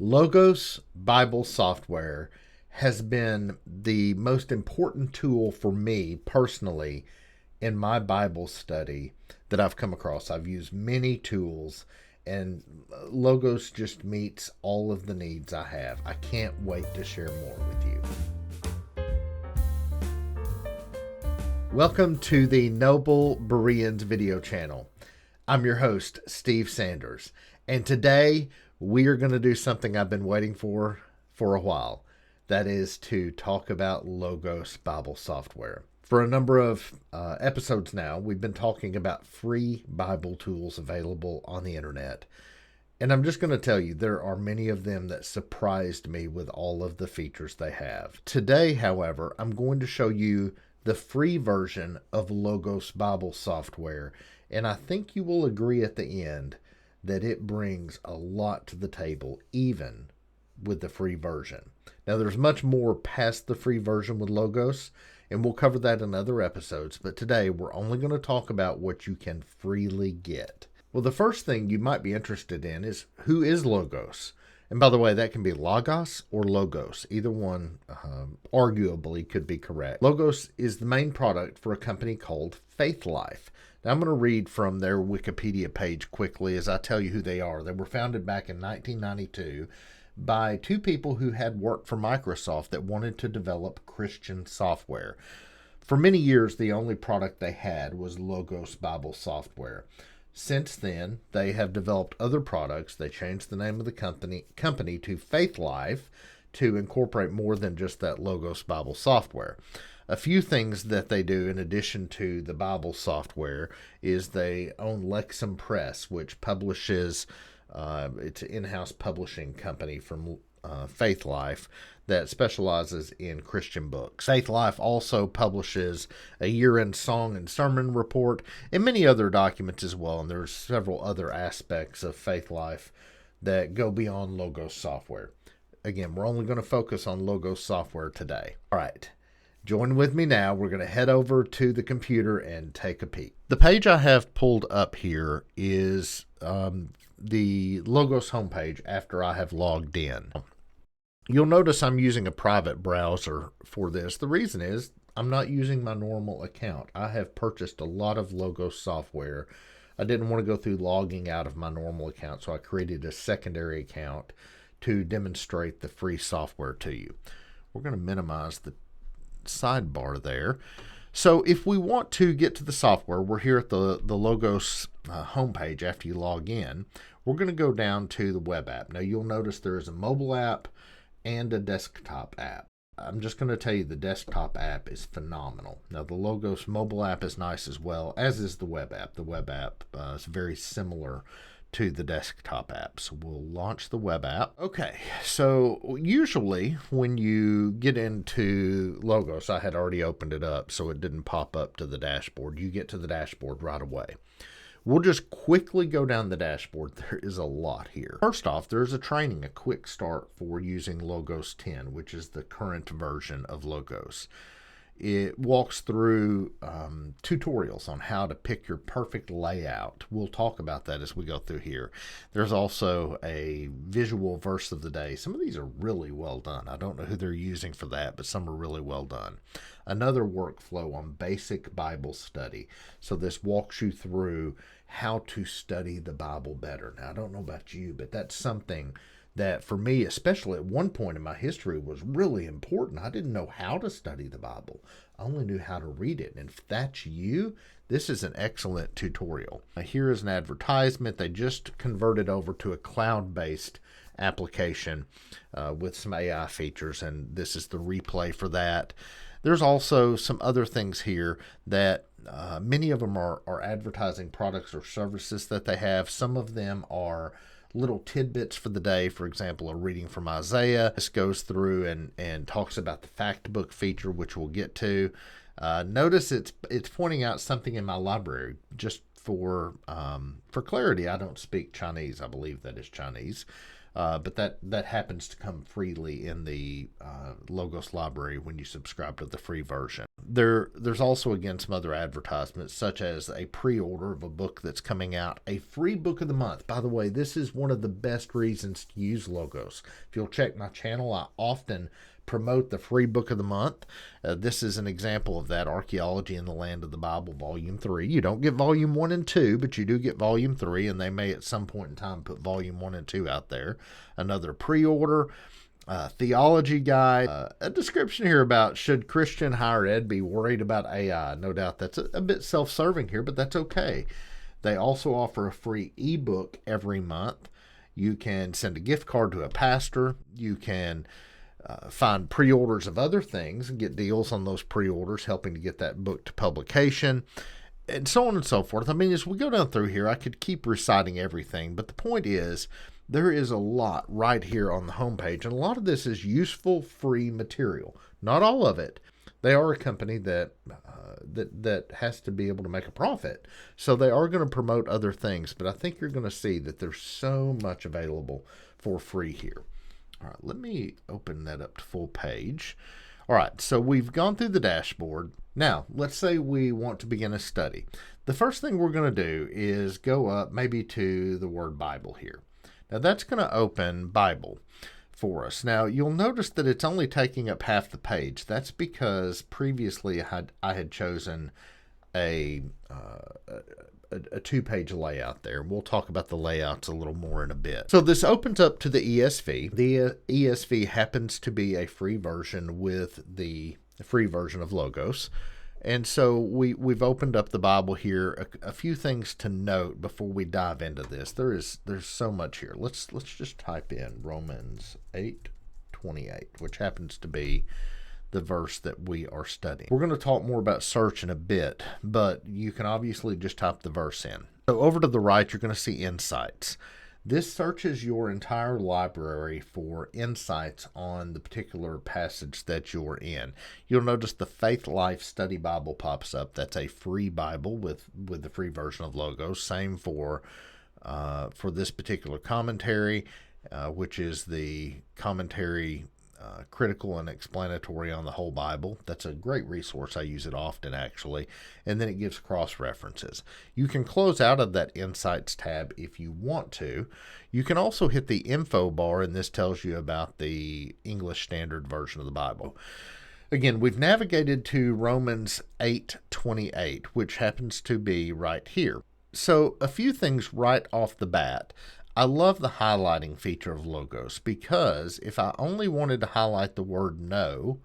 Logos Bible software has been the most important tool for me personally in my Bible study that I've come across. I've used many tools, and Logos just meets all of the needs I have. I can't wait to share more with you. Welcome to the Noble Bereans Video Channel. I'm your host, Steve Sanders, and today we are going to do something I've been waiting for a while. That is to talk about Logos Bible software. For a number of episodes now, we've been talking about free Bible tools available on the internet. And I'm just going to tell you, there are many of them that surprised me with all of the features they have. Today, however, I'm going to show you the free version of Logos Bible software. And I think you will agree at the end that it brings a lot to the table, even with the free version. Now, there's much more past the free version with Logos, and we'll cover that in other episodes. But today, we're only going to talk about what you can freely get. Well, the first thing you might be interested in is, who is Logos? And by the way, that can be Logos or Logos. Either one arguably could be correct. Logos is the main product for a company called Faith Life. Now, I'm going to read from their Wikipedia page quickly as I tell you who they are. They were founded back in 1992 by two people who had worked for Microsoft that wanted to develop Christian software. For many years, the only product they had was Logos Bible software. Since then, they have developed other products. They changed the name of the company to Faith Life to incorporate more than just that Logos Bible software. A few things that they do in addition to the Bible software is they own Lexham Press, which publishes, it's an in-house publishing company from Faith Life that specializes in Christian books. Faith Life also publishes a year-end song and sermon report and many other documents as well. And there's several other aspects of Faith Life that go beyond Logos software. Again, we're only going to focus on Logos software today. All right. Join with me now. We're going to head over to the computer and take a peek. The page I have pulled up here is the Logos homepage after I have logged in. You'll notice I'm using a private browser for this. The reason is I'm not using my normal account. I have purchased a lot of Logos software. I didn't want to go through logging out of my normal account, so I created a secondary account to demonstrate the free software to you. We're going to minimize the sidebar there. So if we want to get to the software, we're here at the Logos homepage after you log in. We're going to go down to the web app. Now you'll notice there is a mobile app and a desktop app. I'm just going to tell you the desktop app is phenomenal. Now the Logos mobile app is nice as well, as is the web app. The web app is very similar to the desktop app. So we'll launch the web app. Okay, so usually when you get into Logos, I had already opened it up so it didn't pop up to the dashboard. You get to the dashboard right away. We'll just quickly go down the dashboard. There is a lot here. First off, there's a quick start for using Logos 10, which is the current version of Logos. It walks through tutorials on how to pick your perfect layout. We'll talk about that as we go through here. There's also a visual verse of the day. Some of these are really well done. I don't know who they're using for that, but some are really well done. Another workflow on basic Bible study. So this walks you through how to study the Bible better. Now, I don't know about you, but that's something that for me, especially at one point in my history, was really important. I didn't know how to study the Bible. I only knew how to read it. And if that's you, this is an excellent tutorial. Now, here is an advertisement. They just converted over to a cloud-based application with some AI features, and this is the replay for that. There's also some other things here that many of them are advertising products or services that they have. Some of them are little tidbits for the day. For example, a reading from Isaiah. This goes through and talks about the Factbook feature, which we'll get to. Notice it's pointing out something in my library. Just for clarity, I don't speak Chinese. I believe that is Chinese. but that happens to come freely in the Logos library when you subscribe to the free version. There's also, again, some other advertisements, such as a pre-order of a book that's coming out, a free book of the month. By the way, this is one of the best reasons to use Logos. If you'll check my channel, I often promote the free book of the month. This is an example of that, Archaeology in the Land of the Bible, Volume 3. You don't get Volume 1 and 2, but you do get Volume 3, and they may at some point in time put Volume 1 and 2 out there. Another pre-order, theology guide, a description here about should Christian higher ed be worried about AI. No doubt that's a bit self-serving here, but that's okay. They also offer a free ebook every month. You can send a gift card to a pastor. You can find pre-orders of other things and get deals on those pre-orders, helping to get that book to publication, and so on and so forth. I mean, as we go down through here, I could keep reciting everything, but the point is, there is a lot right here on the homepage, and a lot of this is useful, free material. Not all of it. They are a company that has to be able to make a profit, so they are going to promote other things, but I think you're going to see that there's so much available for free here. All right, let me open that up to full page. All right, so we've gone through the dashboard. Now, let's say we want to begin a study. The first thing we're going to do is go up maybe to the word Bible here. Now, that's going to open Bible for us. Now, you'll notice that it's only taking up half the page. That's because previously I had chosen a two-page layout there. We'll talk about the layouts a little more in a bit. So this opens up to the ESV. The ESV happens to be a free version with the free version of Logos. And so we've opened up the Bible here. A few things to note before we dive into this. There's so much here. Let's just type in Romans 8:28, which happens to be the verse that we are studying. We're going to talk more about search in a bit, but you can obviously just type the verse in. So over to the right, you're going to see insights. This searches your entire library for insights on the particular passage that you're in. You'll notice the Faith Life Study Bible pops up. That's a free Bible with the free version of Logos. Same for this particular commentary, which is the commentary critical and explanatory on the whole Bible. That's a great resource. I use it often, actually. And then it gives cross-references. You can close out of that Insights tab if you want to. You can also hit the info bar, and this tells you about the English Standard Version of the Bible. Again, we've navigated to Romans 8:28, which happens to be right here. So a few things right off the bat. I love the highlighting feature of Logos because if I only wanted to highlight the word no,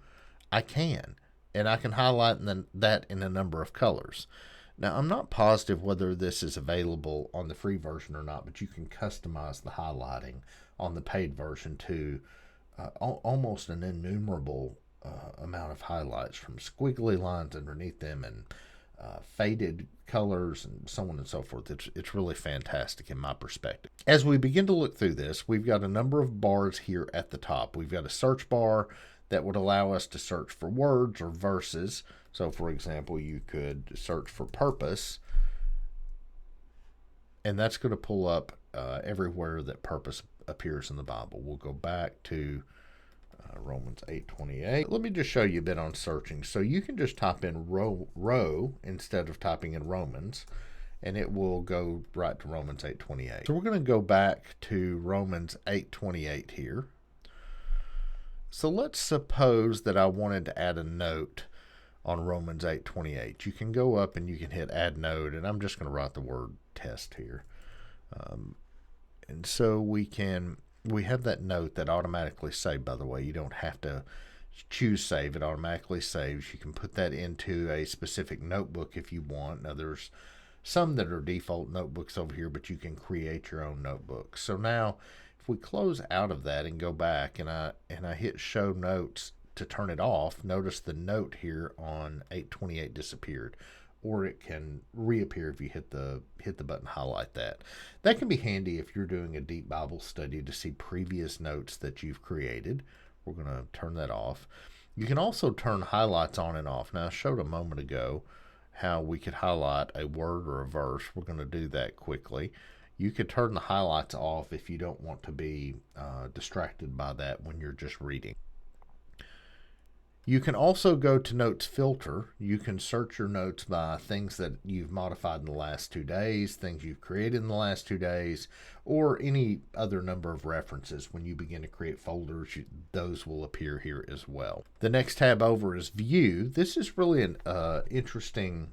I can. And I can highlight that in a number of colors. Now, I'm not positive whether this is available on the free version or not, but you can customize the highlighting on the paid version to almost an innumerable amount of highlights, from squiggly lines underneath them and faded colors and so on and so forth. It's really fantastic in my perspective. As we begin to look through this, we've got a number of bars here at the top. We've got a search bar that would allow us to search for words or verses. So, for example, you could search for purpose, and that's going to pull up everywhere that purpose appears in the Bible. We'll go back to Romans 8:28. Let me just show you a bit on searching. So you can just type in row instead of typing in Romans, and it will go right to Romans 8:28. So we're going to go back to Romans 8:28 here. So let's suppose that I wanted to add a note on Romans 8:28. You can go up and you can hit add note, and I'm just going to write the word test here. And so we have that note that automatically saved, by the way. You don't have to choose save. It automatically saves. You can put that into a specific notebook if you want. Now, there's some that are default notebooks over here, but you can create your own notebook. So now, if we close out of that and go back, and I hit show notes to turn it off, notice the note here on 8:28 disappeared. Or it can reappear if you hit the button, highlight that. That can be handy if you're doing a deep Bible study to see previous notes that you've created. We're going to turn that off. You can also turn highlights on and off. Now, I showed a moment ago how we could highlight a word or a verse. We're going to do that quickly. You could turn the highlights off if you don't want to be distracted by that when you're just reading. You can also go to Notes Filter. You can search your notes by things that you've modified in the last 2 days, things you've created in the last 2 days, or any other number of references. When you begin to create folders, those will appear here as well. The next tab over is View. This is really an interesting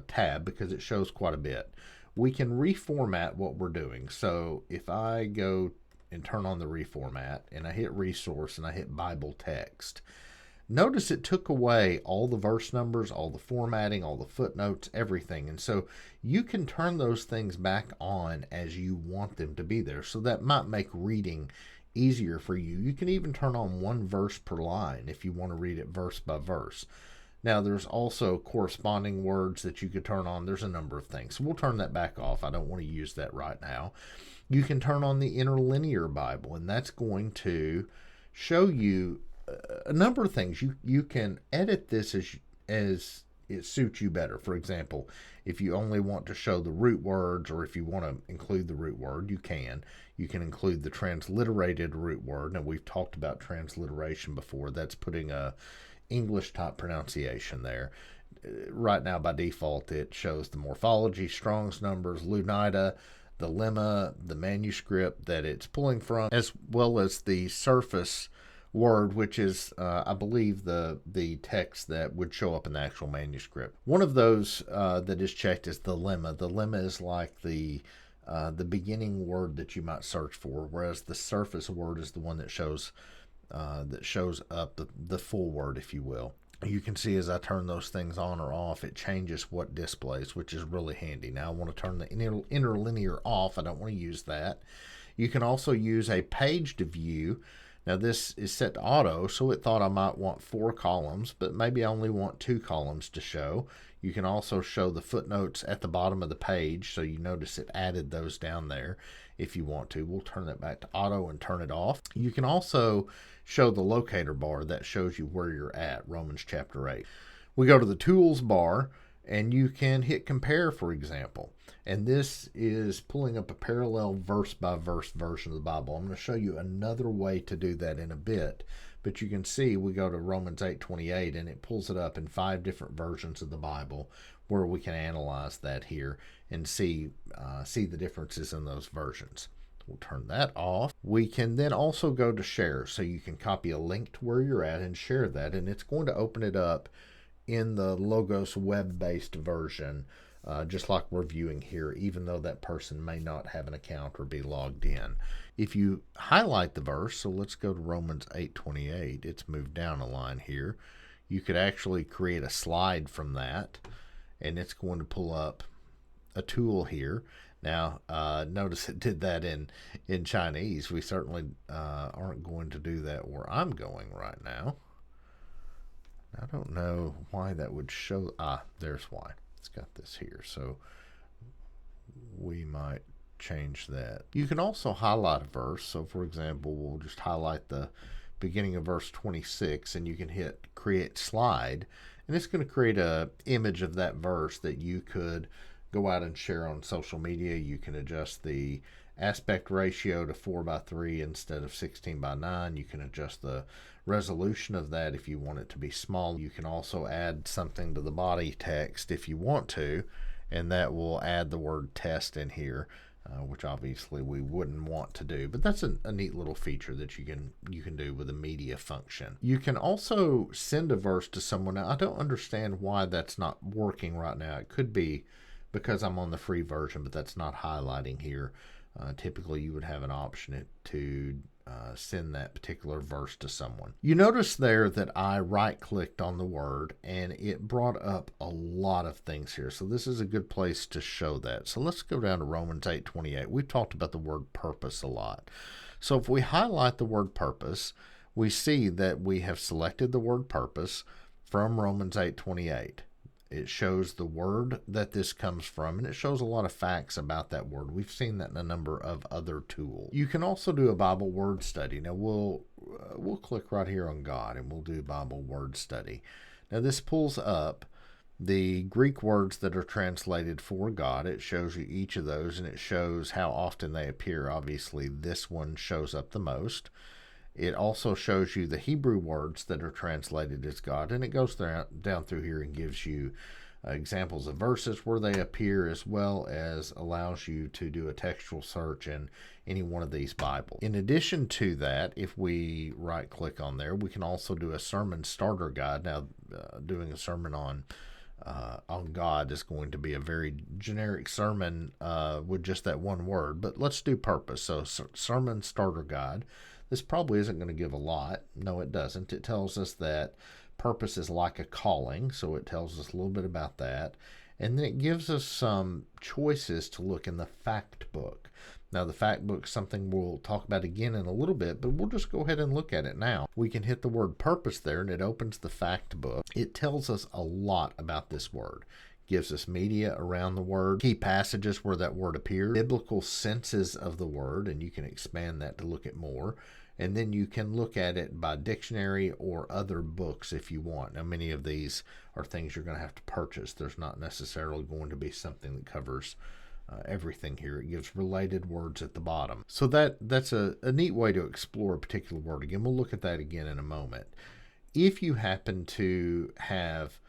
tab because it shows quite a bit. We can reformat what we're doing. So if I go and turn on the reformat and I hit Resource and I hit Bible Text, notice it took away all the verse numbers, all the formatting, all the footnotes, everything. And so you can turn those things back on as you want them to be there. So that might make reading easier for you. You can even turn on one verse per line if you want to read it verse by verse. Now, there's also corresponding words that you could turn on. There's a number of things. So we'll turn that back off. I don't want to use that right now. You can turn on the Interlinear Bible, and that's going to show you a number of things. You can edit this as it suits you better. For example, if you only want to show the root words, or if you want to include the root word, you can. You can include the transliterated root word. Now, we've talked about transliteration before. That's putting a English type pronunciation there. Right now, by default, it shows the morphology, Strong's numbers, Lunita, the lemma, the manuscript that it's pulling from, as well as the surface word, which is, I believe, the text that would show up in the actual manuscript. One of those that is checked is the lemma. The lemma is like the beginning word that you might search for, whereas the surface word is the one that shows up the full word, if you will. You can see as I turn those things on or off, it changes what displays, which is really handy. Now I want to turn the interlinear off. I don't want to use that. You can also use a paged view. Now this is set to auto, so it thought I might want 4 columns, but maybe I only want 2 columns to show. You can also show the footnotes at the bottom of the page, so you notice it added those down there if you want to. We'll turn that back to auto and turn it off. You can also show the locator bar that shows you where you're at, Romans chapter 8. We go to the tools bar, and you can hit compare, for example. And this is pulling up a parallel verse-by-verse version of the Bible. I'm going to show you another way to do that in a bit. But you can see we go to Romans 8:28, and it pulls it up in 5 different versions of the Bible where we can analyze that here and see the differences in those versions. We'll turn that off. We can then also go to share. So you can copy a link to where you're at and share that. And it's going to open it up in the Logos web-based version, just like we're viewing here, even though that person may not have an account or be logged in. If you highlight the verse, so let's go to Romans 8:28, it's moved down a line here. You could actually create a slide from that, and it's going to pull up a tool here. Now, notice it did that in Chinese. We certainly aren't going to do that where I'm going right now. I don't know why that would show. There's why. It's got this here. So we might change that. You can also highlight a verse. So for example, we'll just highlight the beginning of verse 26, and you can hit create slide, and it's going to create a image of that verse that you could go out and share on social media. You can adjust the aspect ratio to 4:3 instead of 16:9. You can adjust the resolution of that if you want it to be small. You can also add something to the body text if you want to, and that will add the word test in here, which obviously we wouldn't want to do, but that's a neat little feature that you can do with a media function. You can also send a verse to someone. Now, I don't understand why that's not working right now. It could be because I'm on the free version, but that's not highlighting here. Typically, you would have an option to send that particular verse to someone. You notice there that I right-clicked on the word, and it brought up a lot of things here. So this is a good place to show that. So let's go down to Romans 8:28. We've talked about the word purpose a lot. So if we highlight the word purpose, we see that we have selected the word purpose from Romans 8:28. It shows the word that this comes from, and it shows a lot of facts about that word. We've seen that in a number of other tools. You can also do a Bible word study. Now we'll click right here on God, and we'll do Bible word study. Now this pulls up the Greek words that are translated for God. It shows you each of those, and it shows how often they appear. Obviously, this one shows up the most. It also shows you the Hebrew words that are translated as God, and it goes down through here and gives you examples of verses where they appear, as well as allows you to do a textual search in any one of these Bibles. In addition to that, if we right click on there, we can also do a sermon starter guide. Now, doing a sermon on God is going to be a very generic sermon with just that one word, but let's do purpose. So sermon starter guide. This probably isn't going to give a lot. No, it doesn't. It tells us that purpose is like a calling, so it tells us a little bit about that. And then it gives us some choices to look in the Factbook. Now, the Factbook is something we'll talk about again in a little bit, but we'll just go ahead and look at it now. We can hit the word purpose there, and it opens the Factbook. It tells us a lot about this word. Gives us media around the word, key passages where that word appears, biblical senses of the word, and you can expand that to look at more. And then you can look at it by dictionary or other books if you want. Now, many of these are things you're going to have to purchase. There's not necessarily going to be something that covers everything here. It gives related words at the bottom. So that's a neat way to explore a particular word. Again, we'll look at that again in a moment. If you happen to have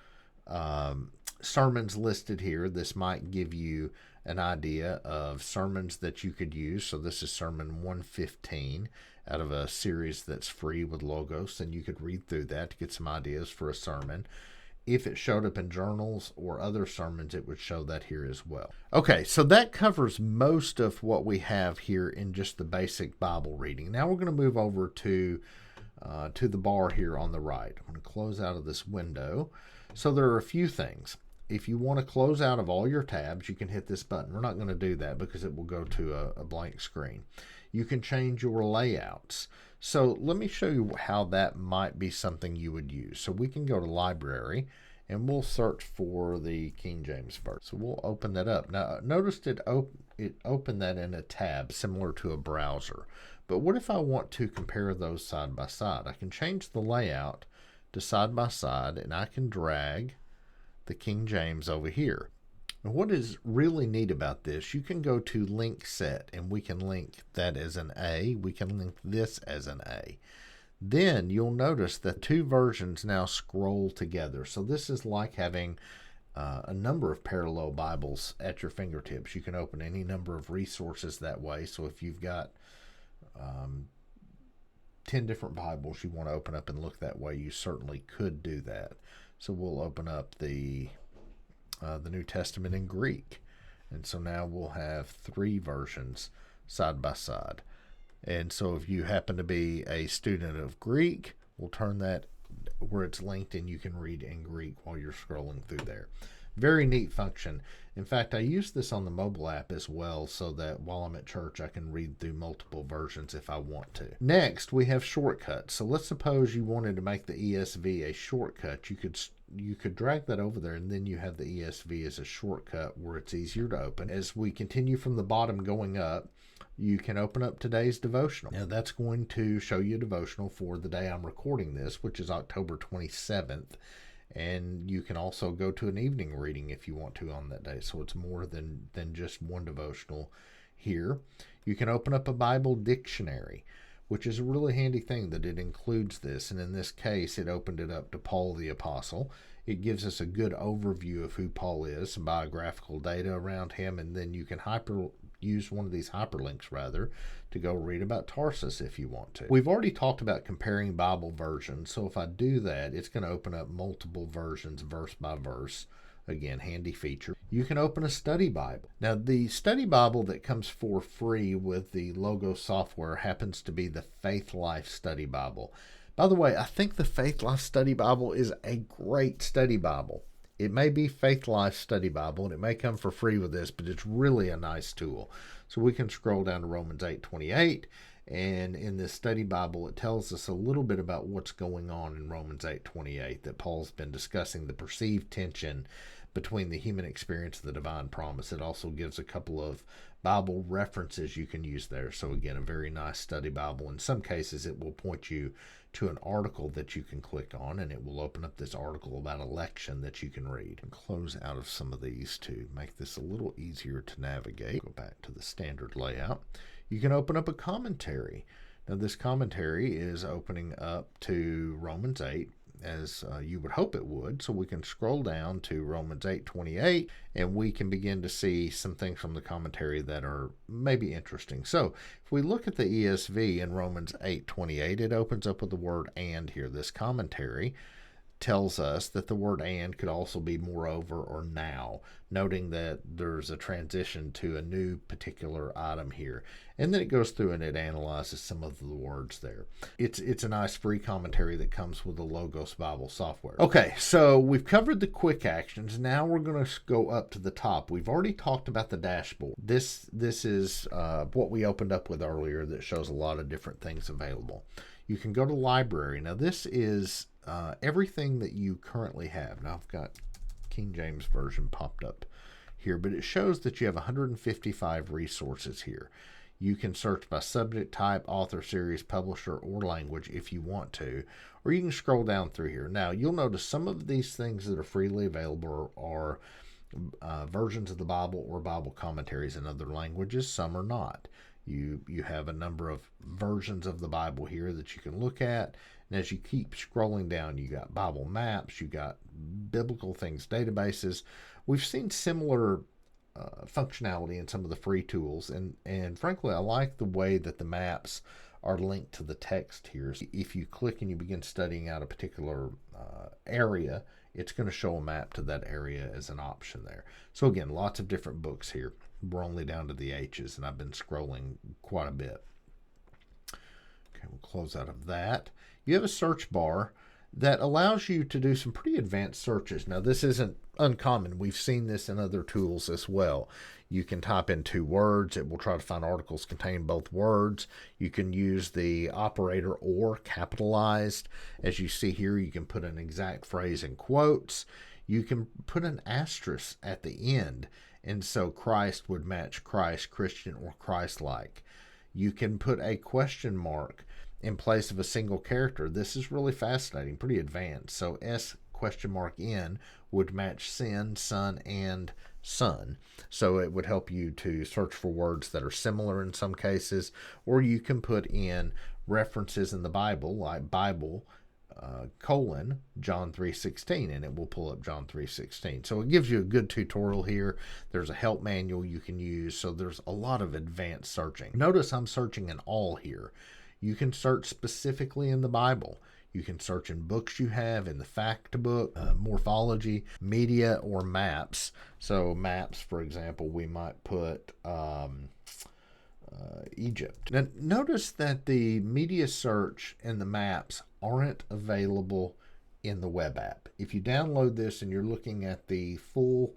sermons listed here, this might give you an idea of sermons that you could use. So this is sermon 115 out of a series that's free with Logos, and you could read through that to get some ideas for a sermon. If it showed up in journals or other sermons, it would show that here as well. Okay, so that covers most of what we have here in just the basic Bible reading. Now we're going to move over to the bar here on the right. I'm going to close out of this window. So there are a few things. If you want to close out of all your tabs, you can hit this button. We're not going to do that because it will go to a blank screen. You can change your layouts. So let me show you how that might be something you would use. So we can go to library and we'll search for the King James Version. So we'll open that up. Now notice it opened that in a tab similar to a browser. But what if I want to compare those side by side? I can change the layout to side by side, and I can drag the King James over here. And what is really neat about this, you can go to link set, and we can link that as an A. We can link this as an A. Then you'll notice that two versions now scroll together. So this is like having a number of parallel Bibles at your fingertips. You can open any number of resources that way. So if you've got 10 different Bibles you want to open up and look that way, you certainly could do that. So we'll open up the New Testament in Greek. And so now we'll have three versions side by side. And so if you happen to be a student of Greek, we'll turn that where it's linked and you can read in Greek while you're scrolling through there. Very neat function. In fact, I use this on the mobile app as well so that while I'm at church, I can read through multiple versions if I want to. Next, we have shortcuts. So let's suppose you wanted to make the ESV a shortcut. You could drag that over there, and then you have the ESV as a shortcut where it's easier to open. As we continue from the bottom going up, you can open up today's devotional. Now that's going to show you a devotional for the day I'm recording this, which is October 27th. And you can also go to an evening reading if you want to on that day. So it's more than just one devotional here. You can open up a Bible dictionary, which is a really handy thing that it includes this. And in this case, it opened it up to Paul the Apostle. It gives us a good overview of who Paul is, some biographical data around him, and then you can use one of these hyperlinks to go read about Tarsus if you want to. We've already talked about comparing Bible versions, so if I do that, it's going to open up multiple versions verse by verse. Again, handy feature. You can open a study Bible. Now, the study Bible that comes for free with the Logos software happens to be the Faith Life Study Bible. By the way, I think the Faith Life Study Bible is a great study Bible. It may be Faith Life Study Bible, and it may come for free with this, but it's really a nice tool. So we can scroll down to Romans 8:28, and in this study Bible, it tells us a little bit about what's going on in Romans 8:28, that Paul's been discussing the perceived tension between the human experience and the divine promise. It also gives a couple of Bible references you can use there. So again, a very nice study Bible. In some cases, it will point you to an article that you can click on, and it will open up this article about election that you can read. And close out of some of these to make this a little easier to navigate. Go back to the standard layout. You can open up a commentary. Now this commentary is opening up to Romans 8, as you would hope it would. So we can scroll down to Romans 8:28, and we can begin to see some things from the commentary that are maybe interesting. So if we look at the ESV in Romans 8:28, it opens up with the word "and" here. This commentary tells us that the word "and" could also be "moreover" or "now," noting that there's a transition to a new particular item here. And then it goes through and it analyzes some of the words there. It's a nice free commentary that comes with the Logos Bible software. Okay, so we've covered the quick actions. Now we're going to go up to the top. We've already talked about the dashboard. This is what we opened up with earlier that shows a lot of different things available. You can go to library. Now this is everything that you currently have. Now I've got King James Version popped up here, but it shows that you have 155 resources here. You can search by subject type, author, series, publisher, or language if you want to, or you can scroll down through here. Now you'll notice some of these things that are freely available are versions of the Bible or Bible commentaries in other languages. Some are not. You have a number of versions of the Bible here that you can look at. And as you keep scrolling down, you got Bible maps, you got biblical things, databases. We've seen similar functionality in some of the free tools. And frankly, I like the way that the maps are linked to the text here. So if you click and you begin studying out a particular area, it's going to show a map to that area as an option there. So again, lots of different books here. We're only down to the H's, and I've been scrolling quite a bit. Okay, we'll close out of that. You have a search bar that allows you to do some pretty advanced searches. Now, this isn't uncommon. We've seen this in other tools as well. You can type in 2 words. It will try to find articles containing both words. You can use the operator "or" capitalized. As you see here, you can put an exact phrase in quotes. You can put an asterisk at the end, and so Christ would match Christ, Christian, or Christ-like. You can put a question mark in place of a single character. This is really fascinating, pretty advanced. So S?N would match sin, son, and son. So it would help you to search for words that are similar in some cases, or you can put in references in the Bible, like Bible, John 3:16, and it will pull up John 3:16. So it gives you a good tutorial here. There's a help manual you can use. So there's a lot of advanced searching. Notice I'm searching in all here. You can search specifically in the Bible. You can search in books you have, in the Factbook, morphology, media, or maps. So maps, for example, we might put Egypt. Now, notice that the media search and the maps aren't available in the web app. If you download this and you're looking at the full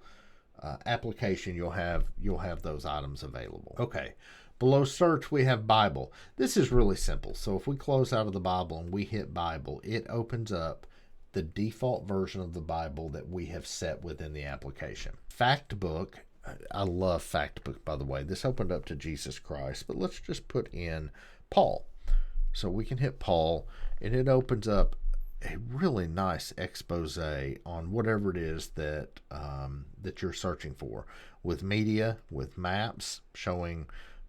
application, you'll have those items available. Okay. Below search, we have Bible. This is really simple. So if we close out of the Bible and we hit Bible, it opens up the default version of the Bible that we have set within the application. Factbook, I love Factbook, by the way. This opened up to Jesus Christ, but let's just put in Paul. So we can hit Paul, and it opens up a really nice expose on whatever it is that that you're searching for, with media, with maps showing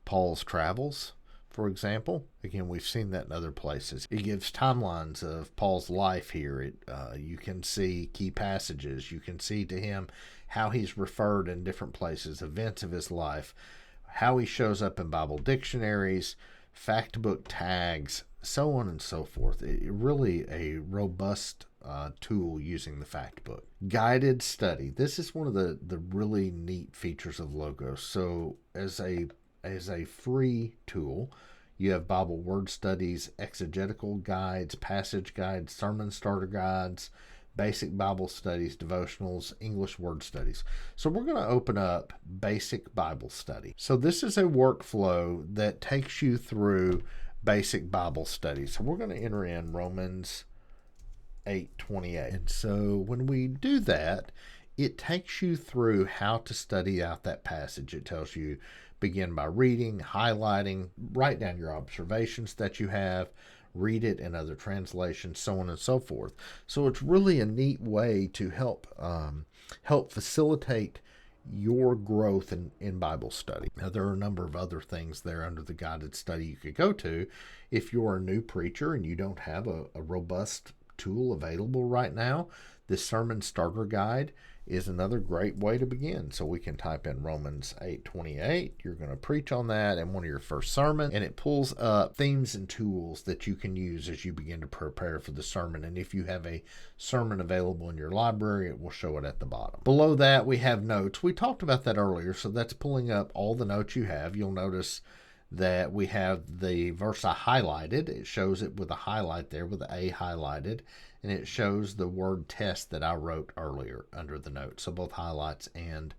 Paul's travels, for example. Again, we've seen that in other places. It gives timelines of Paul's life here. You can see key passages. You can see to him how he's referred in different places, events of his life, how he shows up in Bible dictionaries, Factbook tags, so on and so forth. Really a robust tool using the Factbook. Guided study. This is one of the really neat features of Logos. So as a free tool, you have Bible word studies, exegetical guides, passage guides, sermon starter guides, basic Bible studies, devotionals, English word studies. So we're going to open up basic Bible study. So this is a workflow that takes you through basic Bible study. So we're going to enter in Romans 8:28. And so when we do that, it takes you through how to study out that passage. It tells you begin by reading, highlighting, write down your observations that you have, read it in other translations, so on and so forth. So it's really a neat way to help facilitate your growth in Bible study. Now, there are a number of other things there under the guided study you could go to. If you're a new preacher and you don't have a robust tool available right now, this sermon starter guide is another great way to begin. So we can type in Romans 8:28. You're going to preach on that in one of your first sermons, and it pulls up themes and tools that you can use as you begin to prepare for the sermon. And if you have a sermon available in your library, it will show it at the bottom. Below that, we have notes. We talked about that earlier, so that's pulling up all the notes you have. You'll notice that we have the verse I highlighted. It shows it with a highlight there, with the A highlighted, and it shows the word test that I wrote earlier under the notes. So both highlights and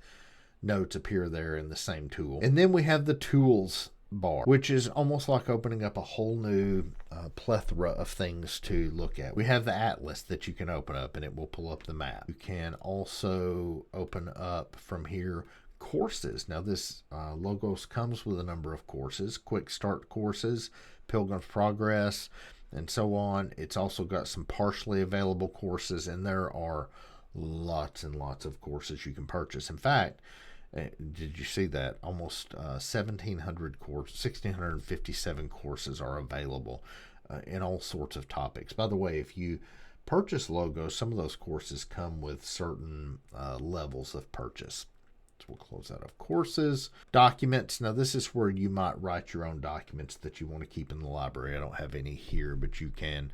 notes appear there in the same tool. And then we have the tools bar, which is almost like opening up a whole new plethora of things to look at. We have the atlas that you can open up, and it will pull up the map. You can also open up from here courses. Now this Logos comes with a number of courses, quick start courses, Pilgrim's Progress, and so on. It's also got some partially available courses, and there are lots and lots of courses you can purchase. In fact, did you see that? Almost 1,700 courses, 1,657 courses are available in all sorts of topics. By the way, if you purchase Logos, some of those courses come with certain levels of purchase. So we'll close out of courses. Documents. Now this is where you might write your own documents that you want to keep in the library. I don't have any here, but you can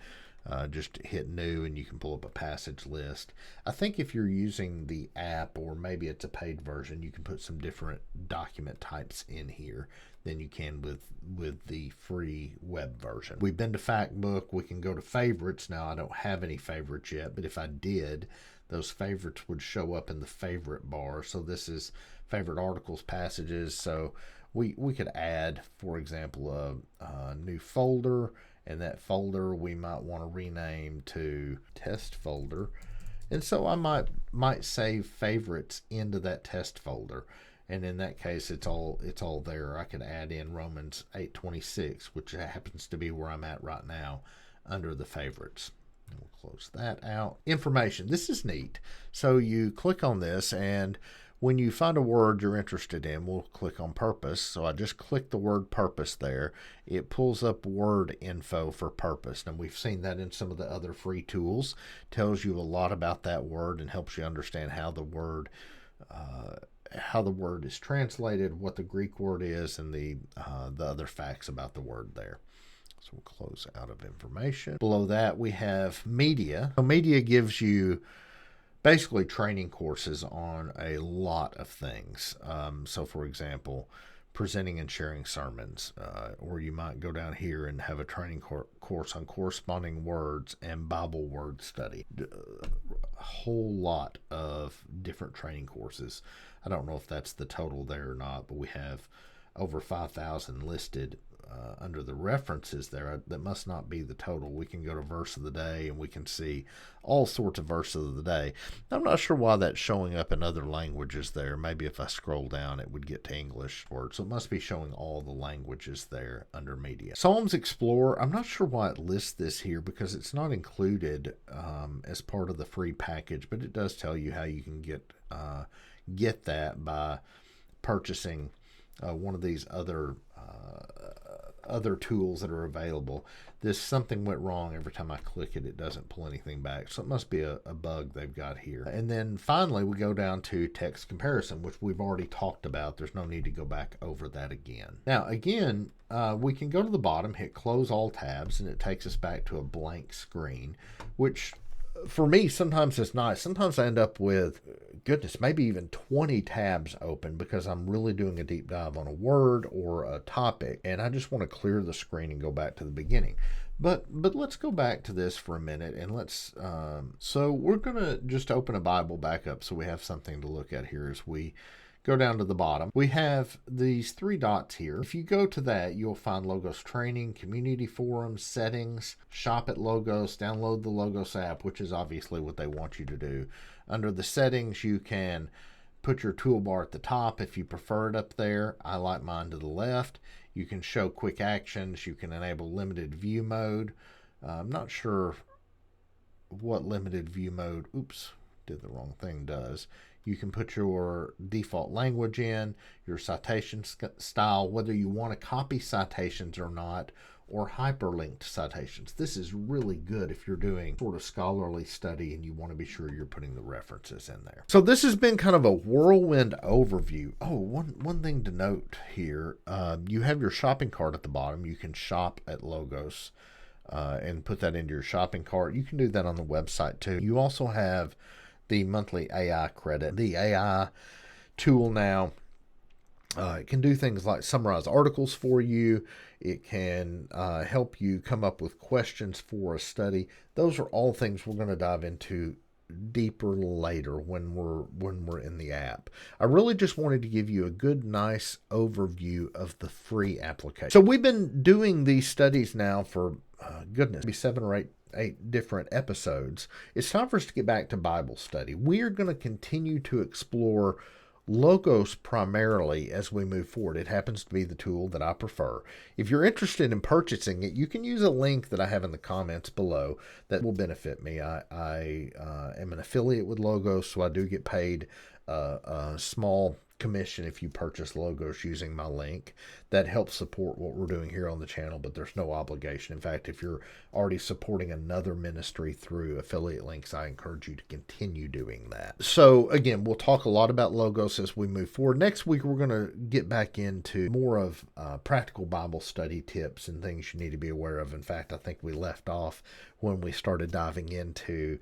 just hit new and you can pull up a passage list. I think if you're using the app, or maybe it's a paid version, you can put some different document types in here than you can with the free web version. We've been to Factbook. We can go to favorites. Now I don't have any favorites yet, but if I did, those favorites would show up in the favorite bar. So this is favorite articles, passages. So we could add, for example, a new folder, and that folder we might want to rename to test folder. And so I might save favorites into that test folder. And in that case, it's all there. I could add in Romans 8:26, which happens to be where I'm at right now under the favorites. We'll close that out. Information. This is neat. So you click on this, and when you find a word you're interested in, we'll click on purpose. So I just click the word purpose there. It pulls up word info for purpose. And we've seen that in some of the other free tools. Tells you a lot about that word and helps you understand how the word is translated, what the Greek word is, and the other facts about the word there. So we'll close out of information. Below that, we have media. So media gives you basically training courses on a lot of things. So for example, presenting and sharing sermons, or you might go down here and have a training course on corresponding words and Bible word study. A whole lot of different training courses. I don't know if that's the total there or not, but we have over 5,000 listed under the references there. That must not be the total. We can go to verse of the day and we can see all sorts of verses of the day. I'm not sure why that's showing up in other languages there. Maybe if I scroll down it would get to English words. So it must be showing all the languages there under media. Psalms Explorer, I'm not sure why it lists this here because it's not included as part of the free package, but it does tell you how you can get that by purchasing one of these other tools that are available. Something went wrong. Every time I click it, it doesn't pull anything back. So it must be a bug they've got here. And then finally, we go down to text comparison, which we've already talked about. There's no need to go back over that again. Now, again, we can go to the bottom, hit close all tabs, and it takes us back to a blank screen, which for me, sometimes it's nice. Sometimes I end up with, goodness, maybe even 20 tabs open because I'm really doing a deep dive on a word or a topic, and I just want to clear the screen and go back to the beginning. But let's go back to this for a minute, and let's. So we're gonna just open a Bible back up so we have something to look at here as we go down to the bottom. We have these three dots here. If you go to that, you'll find Logos Training, Community Forums, Settings, Shop at Logos, download the Logos app, which is obviously what they want you to do. Under the settings, you can put your toolbar at the top if you prefer it up there. I like mine to the left. You can show quick actions. You can enable limited view mode. I'm not sure what limited view mode, oops, did the wrong thing, does. You can put your default language in, your citation style, whether you want to copy citations or not, or hyperlinked citations. This is really good if you're doing sort of scholarly study and you want to be sure you're putting the references in there. So this has been kind of a whirlwind overview. Oh, one thing to note here, you have your shopping cart at the bottom. You can shop at Logos and put that into your shopping cart. You can do that on the website too. You also have the monthly AI credit. The AI tool now, it can do things like summarize articles for you. It can help you come up with questions for a study. Those are all things we're going to dive into deeper later when we're in the app. I really just wanted to give you a good, nice overview of the free application. So we've been doing these studies now for goodness, maybe 7 or 8 different episodes. It's time for us to get back to Bible study. We are going to continue to explore Logos primarily as we move forward. It happens to be the tool that I prefer. If you're interested in purchasing it, you can use a link that I have in the comments below that will benefit me. I am an affiliate with Logos, so I do get paid a small commission if you purchase Logos using my link. That helps support what we're doing here on the channel, but there's no obligation. In fact, if you're already supporting another ministry through affiliate links, I encourage you to continue doing that. So again, we'll talk a lot about Logos as we move forward. Next week, we're going to get back into more of practical Bible study tips and things you need to be aware of. In fact, I think we left off when we started diving into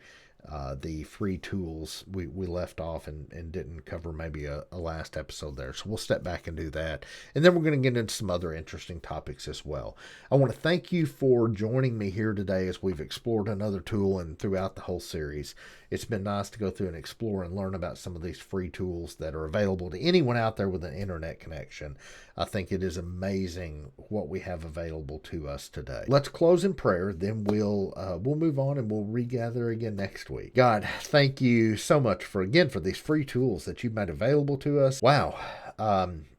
the free tools. We left off and didn't cover maybe a last episode there. So we'll step back and do that. And then we're going to get into some other interesting topics as well. I want to thank you for joining me here today as we've explored another tool and throughout the whole series. It's been nice to go through and explore and learn about some of these free tools that are available to anyone out there with an internet connection. I think it is amazing what we have available to us today. Let's close in prayer, then we'll move on and we'll regather again next week. God, thank you so much for these free tools that you've made available to us. Wow.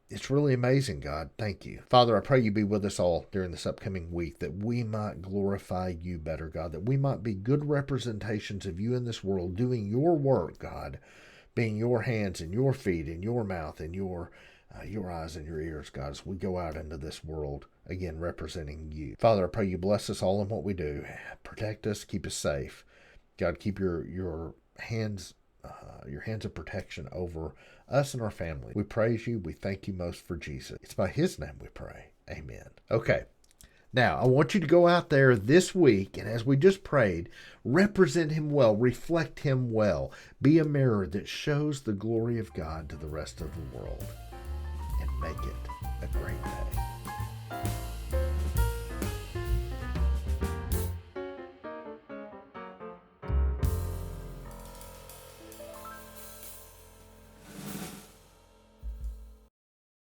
It's really amazing, God. Thank you. Father, I pray you be with us all during this upcoming week, that we might glorify you better, God, that we might be good representations of you in this world, doing your work, God, being your hands and your feet and your mouth and your eyes and your ears, God, as we go out into this world, again, representing you. Father, I pray you bless us all in what we do. Protect us, keep us safe. God, keep your hands of protection over us and our family. We praise you. We thank you most for Jesus. It's by his name we pray. Amen. Okay. Now, I want you to go out there this week, and as we just prayed, represent him well, reflect him well. Be a mirror that shows the glory of God to the rest of the world, and make it a great